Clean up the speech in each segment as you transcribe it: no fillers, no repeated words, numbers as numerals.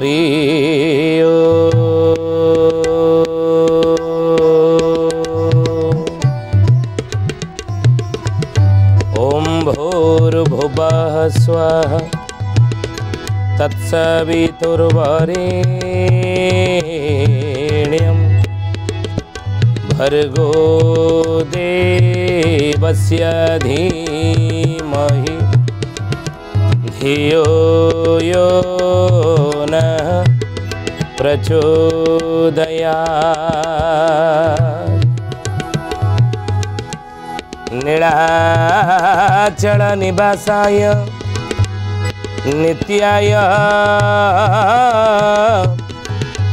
हरि ओम भूर्भुवः स्वः तत्सवितुर्वरेण्यं भर्गो देवस्य धीमहि धियो यो नः प्रचोदयात्। नीलाचल निवासाय नित्याय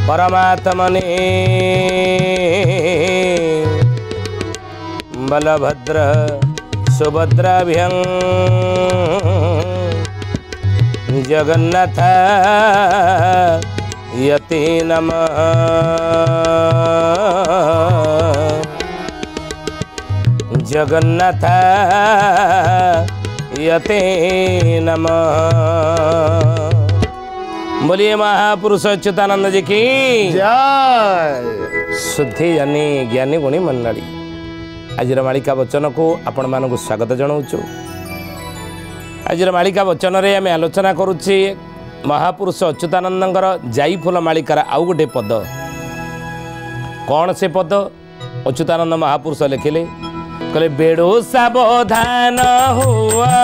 परमात्मने बलभद्र सुभद्राभ्यं जगन्नाथ यते नमः। जगन्नाथ यते नमः। बोलिए महापुरुष अच्युतानंद जी की जय। शुद्धि जानी ज्ञानी गुणी मंडली आज मालिका वचन को आपण मानक स्वागत जनाऊँ। आज मालिका वचन रे आम आलोचना करुच्छे महापुरुष अच्युतानंदर जाई फूल मालिकार आउ गोटे पद। कौन से पद अच्युतानंद महापुरुष लिखिले कहले बेड़ो सावधान हुआ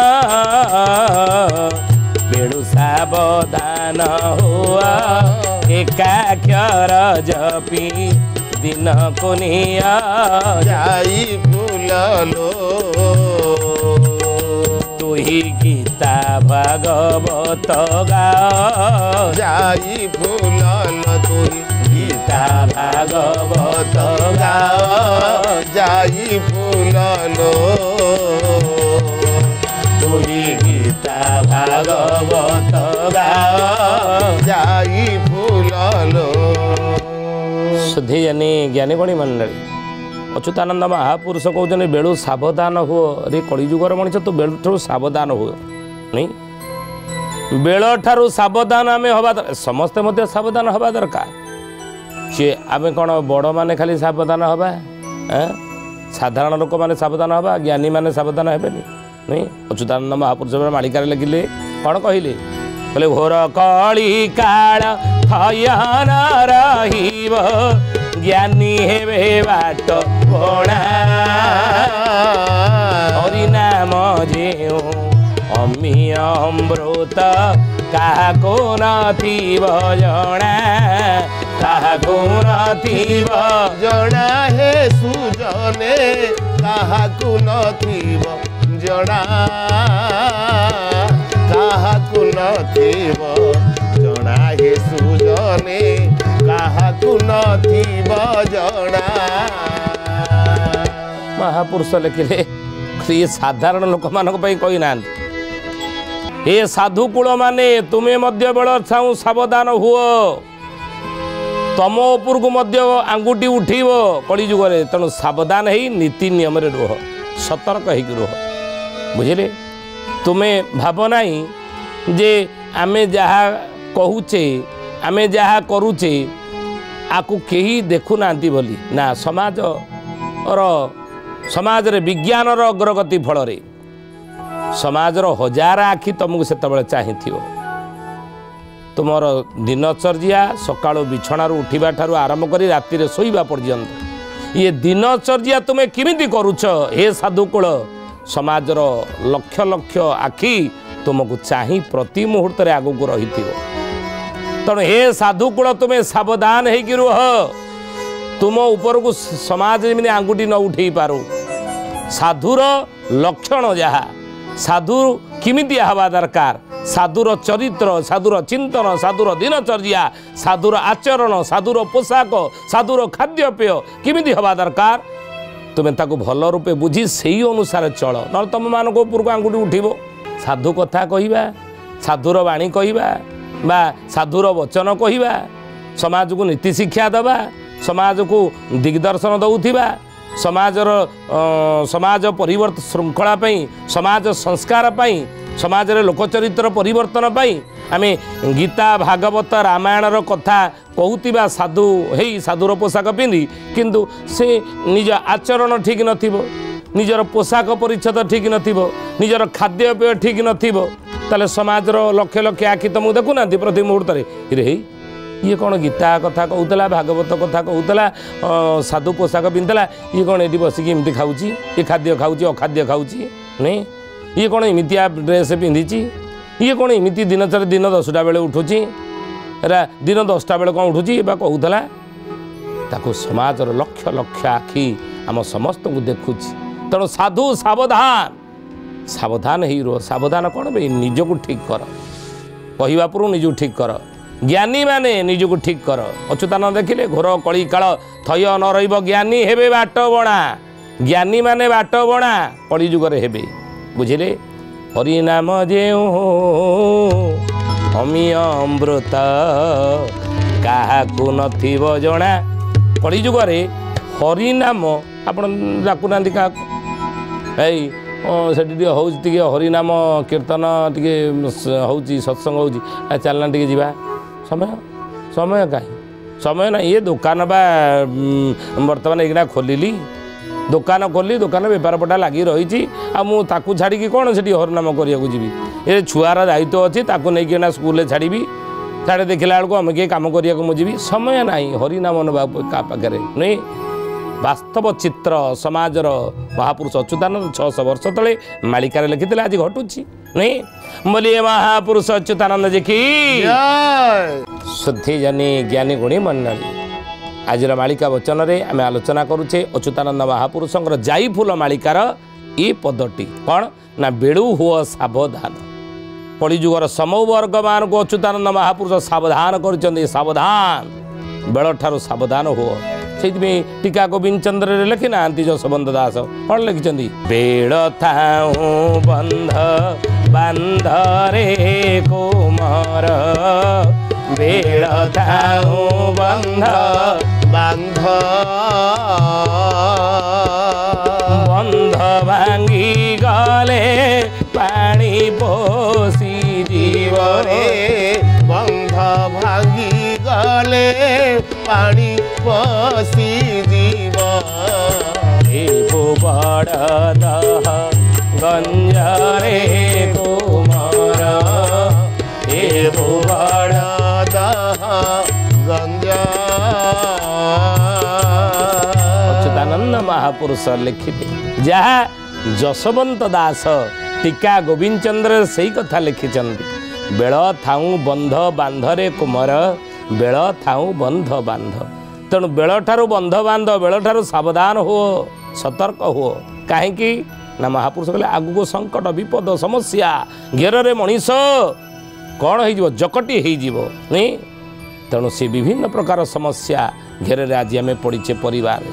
बेड़ो सावधान हुआ एकाक्षर जपी दिन को निया जाई फूल लो तुही गीता भागवत गाओ जाई फूल लो तुही गीता भागवत गाओ जाई फूल लो तुही गीता भागवत गाओ जाई फूल लो। शुद्धि जानी ज्ञानी गणी मंडली अच्युतानंद महापुरुष कहते बेलू सावधान हुओ रे कलिजुगर मनीष तू बेलू ठारू सावधान हुओ नहीं बेल ठारू सावधान आम हवा समस्ते मध्य सावधान हवा दरकार सी आम कौन बड़ मैंने खाली सावधान हवा साधारण लोक मैंने सावधान हवा ज्ञानी मैंने सावधान हे नहीं। अच्युतानंद महापुरुष मालिकार लिखिले कौन कहले बोले घोर कली काल थयन रहिब ज्ञानी हेबे बाट बणा हरि नाम जेउ अमीय अमृत काहाको नथिब जणा काहाको नथिब जणा हे सुजने काहाकु नथिब जणा काहाकु नथिब जणा हे सुजने काहाकु नथिब जणा। महापुरुष लिखिले ये साधारण लोक मानक पई कहि ना हे साधुकूल माने तुमे मध्य बेल छाऊ सावधान हुओ तम उपर को मध्य आंगुठी उठीब कलिजुगे तेणु सावधान ही नीति नियम रुह सतर्क हो रुह बुझे तुम्हें भाव नहीं जे आमे जहाँ कहूचे आमे जहाँ करूचे आकु कहीं देखु ना बोली ना समाज रे विज्ञान अग्रगति फल समाजर हजार आखि तुमको से चाही तुमर दिनचर्या सकाळु बिछणार उठिबा ठारू आरंभ करी राति रे सोइबा पर्यंत ये दिनचर्या तुम्हें किमिति करूछ हे साधुकूल समाजर लक्ष लक्ष आखि तुमको चाही प्रति मुहूर्त रे आगु को रही तेणु हे साधुकूल तुम्हें सावधान होकर रुह तुम ऊपर को समाज जमी आंगुठी न उठे पारू साधुर लक्षण जहा साधु किमिति हवा दरकार साधुर चरित्र साधुर चिंतन साधुर दिनचर्या साधुर आचरण साधुर पोशाक साधुर खाद्यपेय किमिति हवा दरकार तुम्हें ताको भल रूपे बुझी से अनुसार चल न तुम मान ऊपर को आंगुठी उठब साधु कथा कहवा साधुर बाणी कहवा बा साधुर वचन कहवा समाज को नीति शिक्षा दबा समाज को दिग्दर्शन दौथिबा समाजर समाज परिवर्तन श्रृंखला समाज संस्कार समाज रे लोकचरित्र परिवर्तन पाई आमे गीता भागवत रामायणर कथा कहूतिबा साधु हेई साधुर पोशाक पिंधि किंतु से निज आचरण ठीक नथिबो निजर पोशाक परिच्छद ठीक नथिबो निजर खाद्यपेय ठीक नथिबो ताले समाजर लक्ष लक्ष आखि तुमको देखुना प्रति मुहूर्त रे ये कौन गीता कथा कहूला भागवत कथा कहूला साधु पोशाक पिंधला ये कौन ये बसिक एमती खाऊँ ये खाद्य खाऊँ अखाद्य खाऊँ नहीं ये कौन एमतिया ड्रेस पिंधि ये कौन एमती दिन चर दिन 10टा बेले उठुची दिन 10टा बेले कौन उठुची ये कहूला ताको समाजर लक्ष लक्ष आखि आम समस्त को देखुची तेणु साधु सावधान सावधान रो सावधान कौन भाई निजक ठीक कर कहवा पूर्व निज ठीक कर ज्ञानी माने निजक ठीक कर अच्युतानंद देखिले घोर कली काल थय न रहिब ज्ञानी हेबे बाट बणा ज्ञानी माने बाट बणा कली जुगरे हेबे बुझिले हरिनाम जेउ अमी अमृत काहाकु नथिब जणा कली जुगरे हरिनाम आपण डाकुना क्या सेठी हूँ हरिनाम कीर्तन टे हूँ सत्संग हो चलना टे जा समय समय कहीं समय ना ये दुकान बा बर्तमान एक खोलिली दुकान खोली दुकान बेपार पटा लगी रही आकू छाड़ी कौन से हरिनाम करने जी ये छुआर दायित्व अच्छी नहीं स्कूल छाड़ी साढ़े देखला बेलू आम किए कम करने मुझे समय ना हरिनाम ना क्या पाखे नहीं वास्तव चित्र समाजर महापुरुष अच्युतानंद 600 वर्ष तले मालिकार लिखी आज घटुची नहीं बोलिए महापुरुष अच्युतानंद जी की शुद्धि जानी ज्ञानी गुणी मंडली आज मालिका वचन रे आम आलोचना करुचे अच्युतानंद महापुरुष जाई फूल मालिकार ये पदटी कौन ना बेड़ू हुआ सावधान कलिजुगर समूह वर्ग मान को अच्युतानंद महापुरुष सावधान कर सावधान बेल ठार सावधान हुआ से टीका गोविंद चंद्र लिखि ना जशवंत दास कौन लिखिं बेड़ थाऊ बंध बांध रे कुमार बेड़ थाऊ बंध बांध बंध भांगी गले पानी पोसी जीवरे बंध भांगी गले पानी पसी जीव बड़ दह गंजरे कुमार ए बड़ दह गंज अच्युतानंद महापुरुष लिखिते जहाँ जशवंत दास टीका गोविंद चंद्र से कथा लिखिं बेल थाऊ बंध बांधरे कुमार बेल थाऊ बंध बांध तेणु बेल ठारू बंध बांध बेल ठारू सावधान हो सतर्क हो कहीं ना महापुरुष कहले आगु संकट विपद समस्या घेर मनीष कौन हो जकटी हो नहीं तेणु से विभिन्न प्रकार समस्या घेर आज आम पड़ीचे परिवार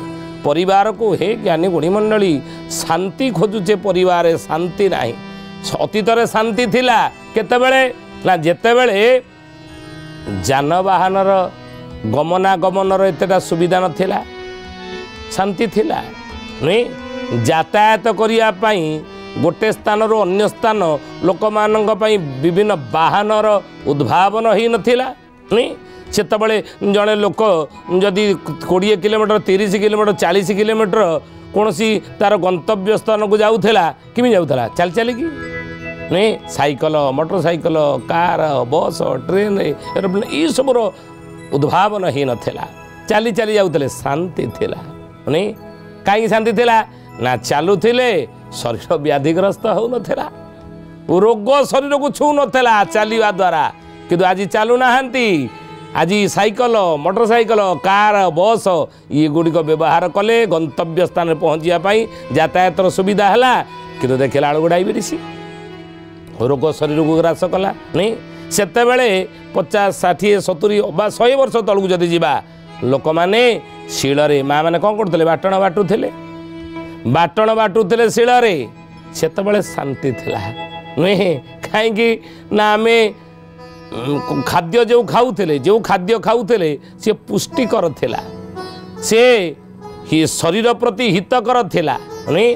परिवार को हे ज्ञानी गुणी मंडली शांति खोजुचे परिवार शांति नहीं अतीत शांति थिला केतेबेले ना जेतेबेले जानवाहन गमनागमनर एतेटा सुविधा नथिला शांति थिला नहीं यातायात करने गोटे स्थान रो अन्य स्थान लोक मानक पई विभिन्न वाहनर उद्भावन ही नथिला नहीं सेतबेले जड़े लोक जदि 20 किलोमीटर 30 किलोमीटर 40 किलोमीटर कौन सी तार गंतव्य स्थान को जाऊला किमी जाऊला चल चलिकी नहीं cycle motorcycle car bus train aeroplane ये सब उद्भावन ही नथिला चली चली जाऊले शांति थिला नहीं कहीं शांति थिला ना चलुथिले शरीर व्याधिग्रस्त हो नथिला रोग शरीर को छू नथिला चलिया द्वारा किंतु आज चलु नाहंती आज साइकल मोटरसाइकल कार बस ये गुड़िक व्यवहार कले गंतव्य स्थान पहुँचापी यातायातर सुविधा है कि देखला बेलू डायबिटीज रोग शरीर को ग्रास कला नहीं सेते बेले 50 60 70 100 वर्ष तलू जदि जा लोक मैंने शिଳରେ माँ मैंने कौन करते बाटण बाटुले शिଳରେ सेते शांति थिला नहीं कहीं ना आम खाद्य जो खाद्य खाऊले सी पुष्टिकर थिला से शरीर प्रति हितकर थिला नहीं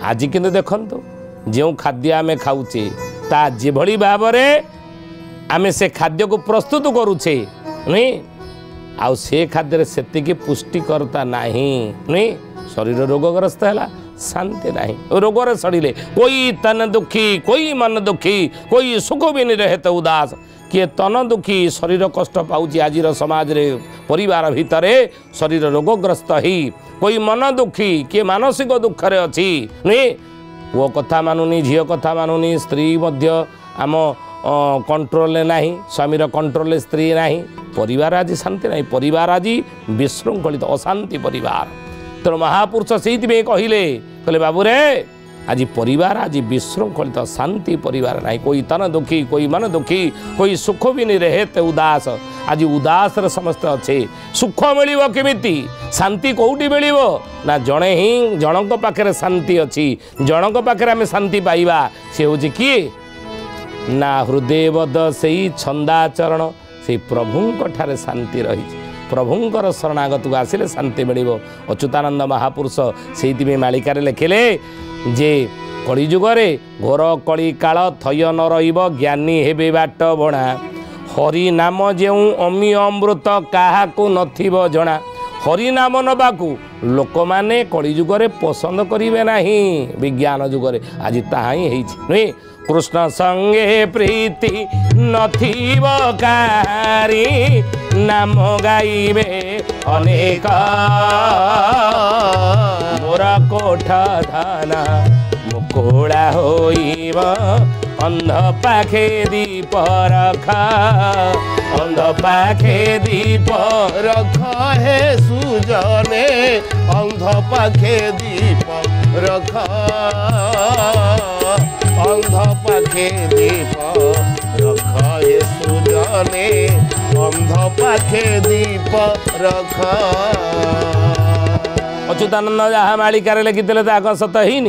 आज किंतु देखंतु जो खाद्य आम खाऊचे ତା ଯେଭଳି ଭାବରେ ଆମେ ସେ ଖାଦ୍ୟକୁ ପ୍ରସ୍ତୁତ କରୁଛେ ନୁହେଁ ଆଉ ସେ ଖାଦ୍ୟରେ ସେତିକି ପୁଷ୍ଟିକରତା ନାହିଁ ନୁହେଁ ଶରୀର ରୋଗଗ୍ରସ୍ତ ହେଲା शांति नहीं रोगर सड़िले कोई तन दुखी कोई मन दुखी कोई सुख भी नहीं रहे तो उदास किए तन दुखी शरीर कष्ट पाउची आज समाज रे परिवार भितर शरीर रोगग्रस्त ही कोई मन दुखी किए मानसिक दुख रे अच्छी नहीं वो कथा मानुनी झील कथा मानुनी स्त्री मध्य आम कंट्रोल नहीं स्वामीर कंट्रोल स्त्री नहीं परिवार आज शांति नहीं परिवार आज विशृंखलित अशांति परिवार तेणु महापुरुष से कहले कहले बाबू रे आज परिवार आज विशृंखलित शांति परिवार नहीं कोई तन दुखी कोई मन दुखी कोई सुख भी नहीं रहे ते उदास आज उदास रे समस्त अच्छे सुख मिलिबो केमिति शांति कोउटी मिलिबो ना जणे ही जनक पाखरे शांति अच्छी जनक पाखरे आमे शांति पाइबा से होची किए ना हृदय बद से छंदाचरण से प्रभुंक ठारे शांति रही प्रभुंकर शरणागत को आसिले शांति मिलिबो अच्युतानंद महापुरुष से मालिकार लिखिले जे कलिजुगरे घोर कली काल थय न रहिब ज्ञानी हेबे बाट बणा हरि नाम जेउ अमी अमृत काहाकू नथिब जणा हरि नाम नबाकू लोक माने कलिजुगरे पसंद करिवे नाही विज्ञान जुगरे आज ताहा ही हेछि नुहे कृष्ण संगे प्रीति नथिब कारी नाम गाइबे अनेक मोर कोठ धाना मुकुड़ा होइब अंध पाखे दीप रखा अंध पाखे दीप रख हे सुजने अंध पाखे दीप रख अंध पाखे दीप रख हे सुजने अंध पाखे दीप रख अच्युतानंद जहाँ मालिकार लिखिते ताक सत ही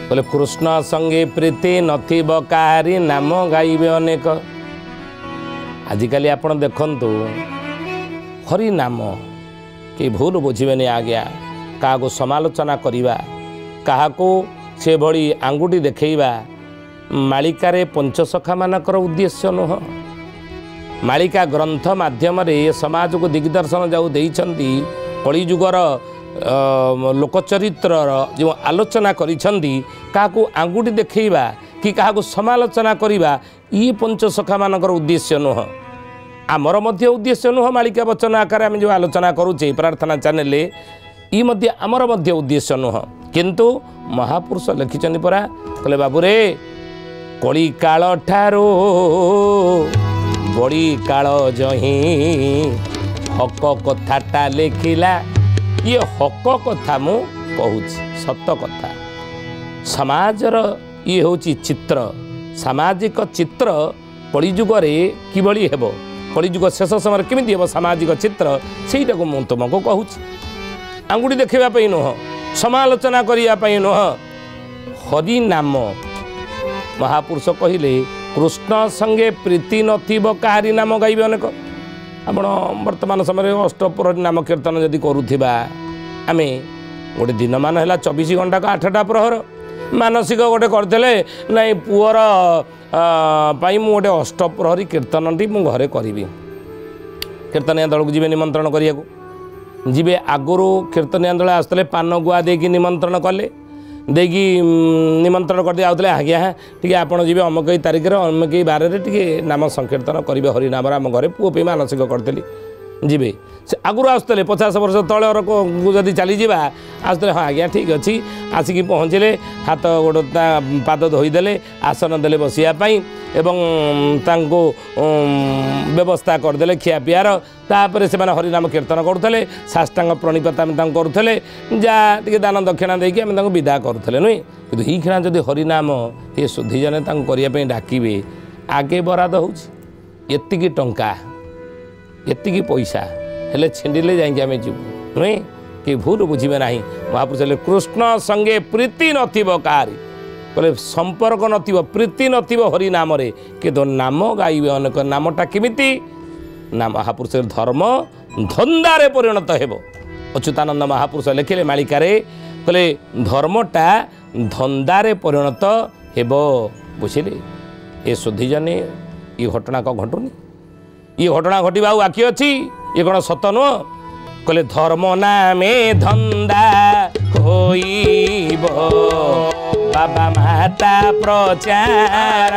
बोले कृष्ण संगे प्रीति नथिब काहारी नाम गाइबे अनेक आजिकल आपण देखंतु हरि नाम कि भूल बुझे आज्ञा क्या समालोचना करवा क्या से भली आंगुठी देखा मालिकारे पंचसखा मानकर उद्देश्य नुह मालिका ग्रंथ माध्यम समाज को दिग्दर्शन जाऊ देइछंती कलिजुगर लोकचरित्र जो आलोचना करिछंती काकू आंगुठी देखा कि क्या समालोचना करवा ये पंचसखा मानकर उद्देश्य नुह आमर मध्य उद्देश्य नुह मालिका वचन आकार आम जो आलोचना करुचे प्रार्थना चैनल ये मध्य आमर मध्य उद्देश्य नुह किंतु महापुरुष लिखिछन परा कहले बाबू रे कली काल ठारो बड़ी काल जही हक कथाटा लिखिला ये हक कथा मु कहूची सत कथा समाजर ये होची चित्र सामाजिक चित्र कलिजुगरे किभली हेबो कलिजुग शेष समय केमिति हेबो सामाजिक चित्र सेटा को मु तुमको कहूची आंगुठी देखिबा पई नुह समालोचना करिया पई नुह हरि नाम महापुरुष कहले कृष्ण संगे प्रीति नथिब काहारी नाम गाइबे अनेक आपण वर्तमान समय अष्टप्रहरी नाम कीर्तन जदि करुथिबा आमे गोटे दिन मान है 24 घंटा का 8टा प्रहर मानसिक गोटे करदेले नाई पुअर पाई मु गोटे अष्टप्रहरी कीर्तनटी मु घरे करी कीर्तनिया दल को जी निमंत्रण करिया जीवे आगुरी कीर्तनिया दल आसते पान गुआ देकी निमंत्रण कले देकी निमंत्रण करदे आउतले आज्ञा टी आपड़ जी अमक तारिख अमक बार टे नाम संकीर्तन करेंगे हरिनाम आम घरे पुओ पे मानसिक करते जीवे से आगुरी आसते 50 वर्ष तलर को जदि चली जावा आसते हाँ आज्ञा ठीक अच्छी आसिक पहुँचले हाथ गोड़ पाद धोईदे आसन देले बसियापाई एवं तांको व्यवस्था करदे खिया पियार तापर से हरिनाम कीर्तन करुले साष्टांग प्रणिपत आम करुले जहाँ टे दान दक्षिणा देकी आम विदा करुले नुहे कि यही क्षण जब हरिनाम ये शुद्धिजने करने डाकिबे आगे बराद होती टंका एतिकी पैसा हेले छिंडिले जाइए आम जीवु नुहे कि भूल बुझे ना महापुरुष कृष्ण संगे प्रीति नथिब काहारी कहले संपर्क नथिब प्रीति नथिब हरि नाम रे कि नाम गाइबे अनेक नामटा केमिति नाम महापुरुष धर्म धंदारे परिणत हेबो अच्युतानंद महापुरुष लिखिले मालिकारे कहले धर्मटा धंदारे परिणत हेबो बुझिले ए सुधीजने ये घटना को घटुनी ये घटना घटवा आखि अच्छी ये कौन सत नुह कहले धर्म नामे धंदा होइब बाबा माता प्रचार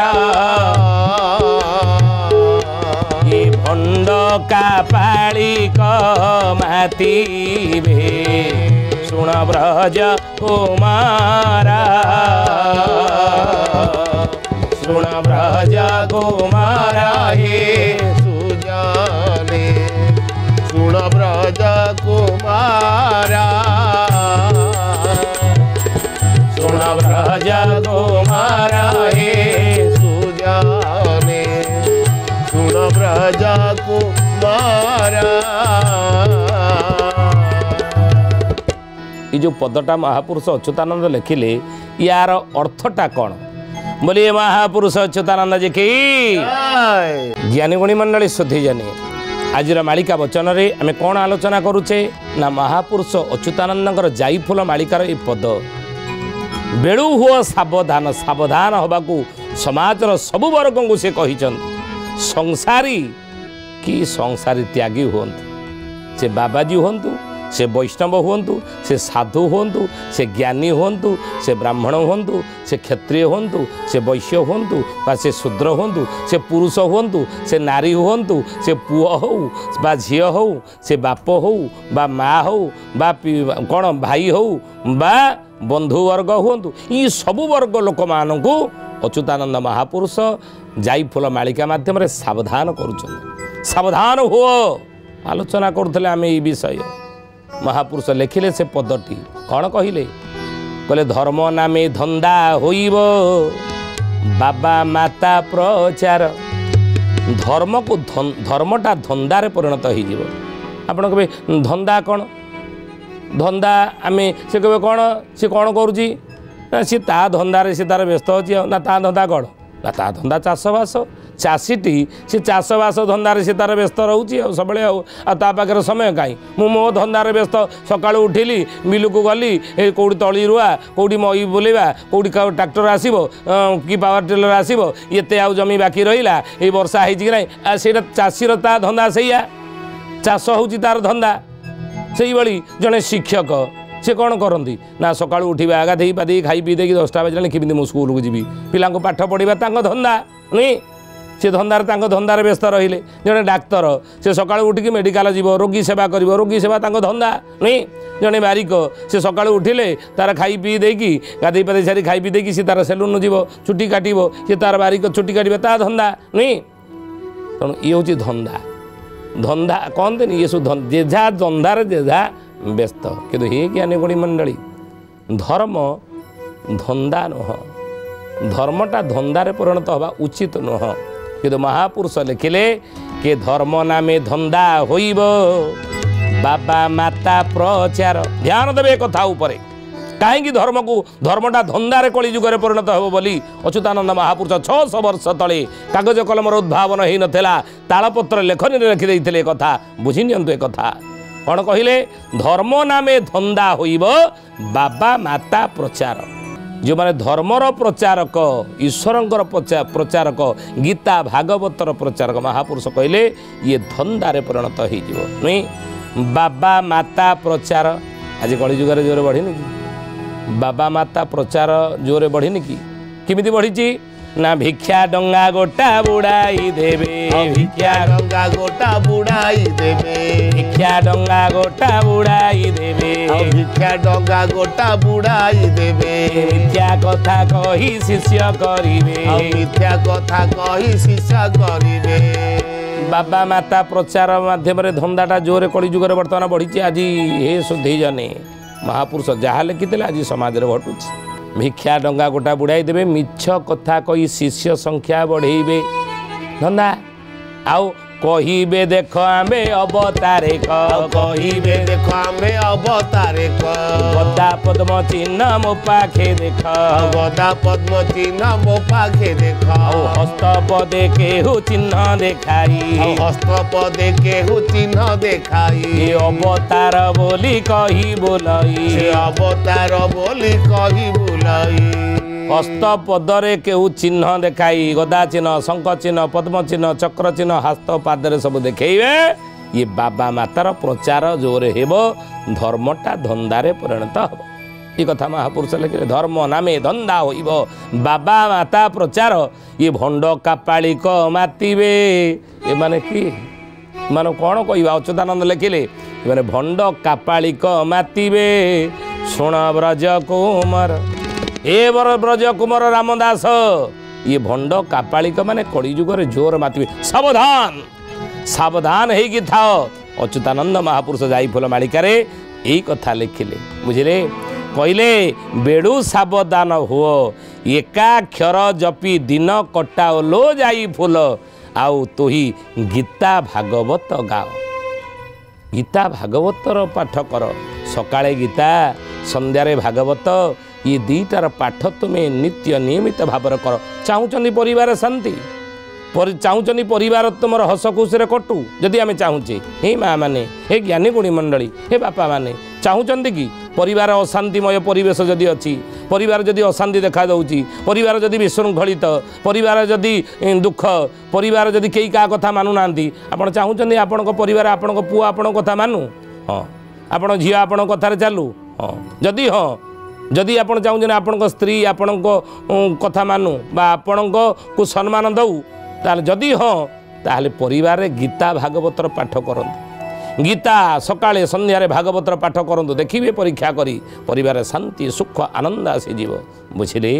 ये भंड का पाली मातिबे सुण ब्रज कुमार सुण ब्रज कुमार हे सुजाने सुण ब्रज कुमार सुण ब्रज कुमार हे सुजाने सुण ब्रज कुमार। ये जो पदटा महापुरुष अच्युतानंद लिखिले यार अर्थटा कौन बोलिए महापुरुष अच्युतानंद जी की ज्ञानी गुणी मंडली शुद्धि जानी आज मालिका वचन रे आम कौन आलोचना करुचे ना महापुरुष अच्युतानंद जाईफुल मालिकार ये पद बेड़ू हुआ सावधान सावधान होबाकू समाजर सबु वर्ग को से कही संसारी कि संसारी त्यागी हूँ से बाबाजी हूँ से वैष्णव हूँ से साधु हूँ से ज्ञानी हूँ से ब्राह्मण हूँ से क्षत्रिय हूँ से वैश्य हूँ बा से शूद्र हूँ से पुरुष हूँ से नारी हूँ से पुओ हो बा झी हो से बाप हो बा माँ हो बा कौन भाई हो बा बंधुवर्ग हूँ ये सबु वर्ग लोक मानू अच्युतानंद महापुरुष जाईफुल मालिका माध्यम सावधान करुँच सावधान हो आलोचना करुले आम ये विषय महापुरुष लिखिले से पदटी कौन कहले कहले धर्म नामे धंदा होइब बाबा माता प्रचार धर्म को धर्मटा धंदारे परिणत हो आपण कहे धंदा कौन धंदा आम से कहे कौन सी कौन करुच्ची सी ता धंदारे सी तार व्यस्त अच्छी ना ता धंदा कौन ना ता धंदा चाषबास चाषीटी से चाषबास धंदारे से तार व्यस्त रोचे सब पाखे समय कहीं मो धंदारे व्यस्त सका उठिली बिल को गली कौटी तली रुआ कौटी मई बुलेवा कौटी ट्राक्टर आसो कि पावर टिलर आसो ये आउ जमी बाकी रहा ये वर्षा है कि ना से चाषीर ता धंदा से चाष हूँ तार धंदा से जड़े शिक्षक से कौन करती ना सका उठा गाधे पाधे खाई पी दे 10टा बजे केमी मुझे स्कूल को जी पिला पाठ पढ़ा धंदा नहीं से धंदार धंदार व्यस्त रहिले जड़े डाक्तर से सका उठिक मेडिकल जीव रोगी सेवा कर रोगी सेवा धंदा नहीं जड़े बारिक से सका उठिले तार खाई पी देकी गाधे पाधे सारी खाई पी देकी सी तार सेलून जीव चुटी काटब सी तार बारिक चुटी काटा ता धंदा नहीं तेणु ये हूँ धंदा धंदा कहते ये सब जेझा धंदार जेझा व्यस्त किंतु हे ज्ञानी गुणी मंडली धर्म धंदा नुह धर्मटा धंदारे परिणत हवा उचित नुह किंतु महापुरुष लिखिले कि धर्म नामे धंदा होइब बाबा माता प्रचार ध्यान देवे कथा उपरे कहीं धर्म को धर्मटा धंदारे कली जुगरे परिणत हो बोली अच्युतानंद महापुरुष 600 वर्ष तले कागज कलमर उद्भावन हो नाला तालपत्र लेखनी रखिदे कथा बुझी नि कथा कौन कहले धर्म नामे धंदा होइब बाबा माता प्रचार जो माने धर्मर प्रचारक ईश्वरंकर प्रचारक गीता भागवतर प्रचारक महापुरुष कहले ये धंदारे परिणत हो नहीं बाबा माता प्रचार आज कली जुगरे जोरे बढ़ी कि बाबा माता प्रचार जोरे बढ़ी कि किमिति बढ़ी ना भिक्षा डंगा गोटा बुड़ाई देवे भिक्षा डंगा गोटा बुड़ाई देवे भिक्षा डंगा गोटा बुड़ाई देवे भिक्षा डंगा गोटा बुड़ाई देवे मिथ्या कथा कही शिष्य करिवे मिथ्या कथा कही शिष्य करिवे बाबा माता प्रचार माध्यम धंदाटा जोरे कली जुगरे बर्तमान बढ़ी आज हे शुद्धि जने महापुरुष जहाँ लिखिते आज समाज में घटुची भिक्षा डंगा गोटा बुड़ाई देवे मिछ कथा कही शिष्य संख्या बढ़ेबे धंदा आउ कहिबे देख आमे अवतारे कहिबे देख आमे अवतारे गदा पद्म चिन्ह मो पाखे देख गदा पद्म चिन्ह मो पाखे देख हस्त पदे केहू चिन्ह देखाई हस्त पदे केहू चिन्ह देखाई अवतार बोली कही बोलई अवतार बोली कही बोलई हस्त पदरे केहू चिन्ह देखाई गदा चिन्ह शंख चिन्ह पद्म चिन्ह चक्र चिन्ह हस्त पादरे सब देखेबे ये बाबा मातार प्रचार जोरे हेब धर्मटा धंदारे परिणत हम ये कथा महापुरुष लिखे धर्म नामे धंदा होइब बाबा माता प्रचार ये भंड कापालिक मातिबे ये माने कि माने कौन कहवा अच्युतानंद लिखिले माने भंड कापालिक मातिबे शुण ब्रज कुमार ए ब्रज कुमार रामदास ये भंड कापालिक माने कलिजुगर जोर मातिबे सावधान सावधान है थाओ अच्युतानंद महापुरुष जाई फूल मालिकारे यही कथा लिखिले बुझिले कहले बेड़ू सावधान हुओ एकाक्षर जपी दिन कटाओ लो जाई फूल आउ तोही गीता भागवत गाओ गीता भागवतर पाठ कर सकाळे गीता संध्यारे भागवत ये दीटार पाठ तुम्हें नित्य नियमित भाव कर चाहूँगी परिवार शांति चाहूँगी परिवार तुम हस खुशी कटू जदि आम चाहूचे हे माँ मैंने हे ज्ञानी गुणी मंडली हे बापा मैंने चाहूँगी कि परिवार अशांतिमय परिवेश जदि अच्छी परिवार जदि अशांति देखा दूँ परिवार जदि विशृंखलित परिवार जदि दुख परिवार जदि कई क्या कथा मानु ना आप चाहूँगी आपण परिवार आपण पुआ आपण कथा मानू हाँ आपण झील आपण कथार चालू हाँ जदि हाँ जदि आप चाहूँ आपण स्त्री आपण कथा मानू बा आपण को सम्मान दऊ ताले जदि हाँ ताले परिवार गीता भागवतर पाठ करंतु गीता सकाळे संध्यारे भागवतर पाठ करंतु देखिए परीक्षा करी परिवार शांति सुख आनंद आसीଯିव बुझिले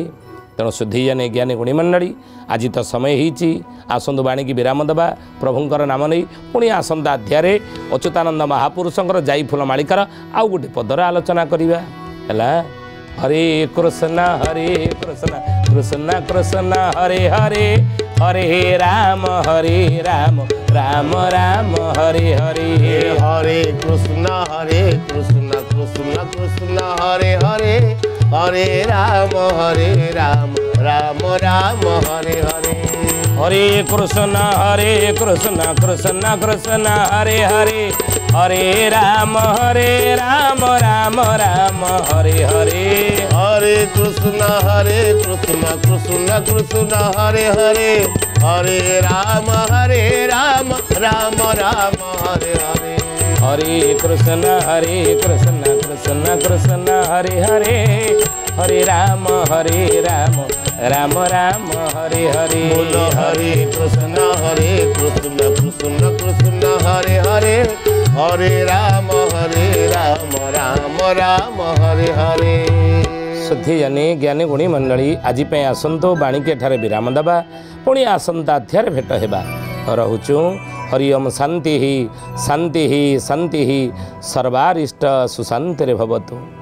तेणु शुद्धि जाने ज्ञानी गुणी मंडली आज तो समय होईची आसंतु बाणी की विराम देवा प्रभुंकर नाम नहीं पुणी आसंता अध्याय अच्युतानंद महापुरुषंकर जाई फूल मालिकार आउ गोटे पदर आलोचना करिवा हैला हरे कृष्ण कृष्ण कृष्ण हरे हरे हरे राम राम राम हरे हरे हरे कृष्ण कृष्ण कृष्ण हरे हरे हरे राम राम राम हरे हरे हरे कृष्ण कृष्ण कृष्ण हरे हरे हरे राम राम राम हरे हरे हरे कृष्ण कृष्ण कृष्ण हरे हरे हरे राम राम राम हरे हरे हरे कृष्ण कृष्ण कृष्ण हरे हरे हरे राम राम राम हरे हरे बोलो हरे कृष्ण कृष्ण कृष्ण हरे हरे हरे राम राम हरे हरे शुद्धि जानी ज्ञानी गुणी मंडली आज आसंतो बाणी के ठारे विराम देवा पुणी आसंता अध्याय भेट हेबा रहुचु हरि ओम शांति ही शांति ही शांति ही सर्वारिष्ट सुशांति भवतु।